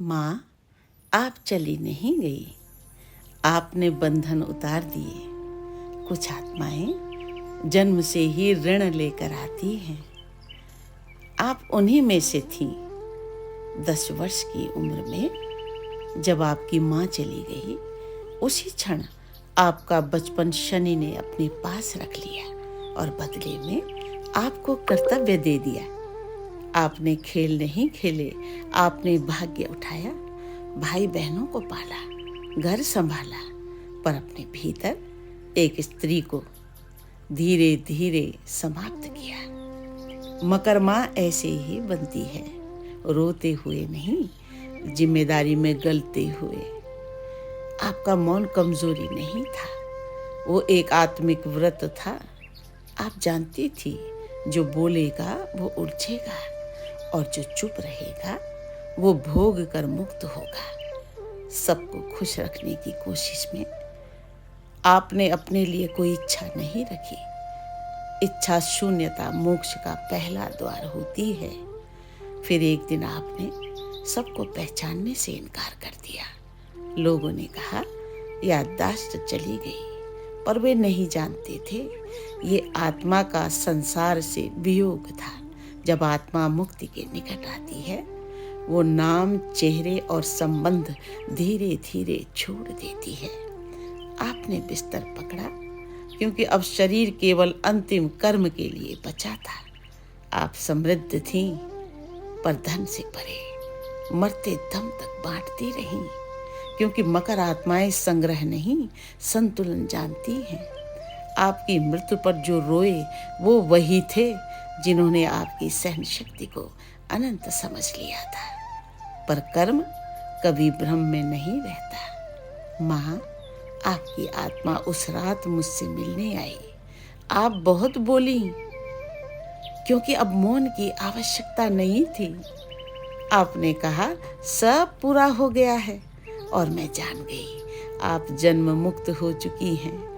माँ, आप चली नहीं गई, आपने बंधन उतार दिए। कुछ आत्माएं जन्म से ही ऋण लेकर आती हैं। आप उन्हीं में से थीं। 10 वर्ष की उम्र में जब आपकी माँ चली गई, उसी क्षण आपका बचपन शनि ने अपने पास रख लिया और बदले में आपको कर्तव्य दे दिया। आपने खेल नहीं खेले, आपने भाग्य उठाया, भाई बहनों को पाला, घर संभाला, पर अपने भीतर एक स्त्री को धीरे धीरे समाप्त किया। मकर माँ ऐसे ही बनती है, रोते हुए नहीं, जिम्मेदारी में गलते हुए। आपका मौन कमजोरी नहीं था, वो एक आत्मिक व्रत था। आप जानती थी, जो बोलेगा वो उलझेगा और जो चुप रहेगा वो भोग कर मुक्त होगा। सबको खुश रखने की कोशिश में आपने अपने लिए कोई इच्छा नहीं रखी। इच्छा शून्यता मोक्ष का पहला द्वार होती है। फिर एक दिन आपने सबको पहचानने से इनकार कर दिया। लोगों ने कहा याददाश्त चली गई, पर वे नहीं जानते थे ये आत्मा का संसार से वियोग था। जब आत्मा मुक्ति के निकट आती है, वो नाम, चेहरे और संबंध धीरे धीरे छोड़ देती है। आपने बिस्तर पकड़ा, क्योंकि अब शरीर केवल अंतिम कर्म के लिए बचा था। आप समृद्ध थीं, पर धन से परे, मरते दम तक बांटती रहीं, क्योंकि मकर आत्माएं संग्रह नहीं, संतुलन जानती हैं। आपकी मृत्यु पर जो रोए वो वही थे जिन्होंने आपकी सहन शक्ति को अनंत समझ लिया था। पर कर्म कभी भ्रम में नहीं रहता। माँ, आपकी आत्मा उस रात मुझसे मिलने आई। आप बहुत बोली, क्योंकि अब मौन की आवश्यकता नहीं थी। आपने कहा सब पूरा हो गया है, और मैं जान गई आप जन्म मुक्त हो चुकी हैं।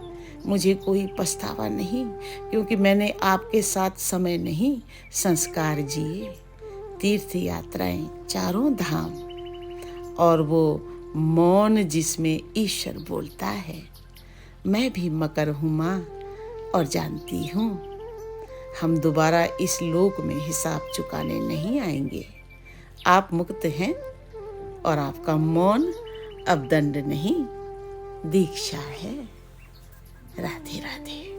मुझे कोई पछतावा नहीं, क्योंकि मैंने आपके साथ समय नहीं, संस्कार जिए। तीर्थ यात्राएं, चारों धाम, और वो मौन जिसमें ईश्वर बोलता है। मैं भी मकर हूँ माँ, और जानती हूँ हम दोबारा इस लोक में हिसाब चुकाने नहीं आएंगे। आप मुक्त हैं, और आपका मौन अब दंड नहीं, दीक्षा है। राधे राधे।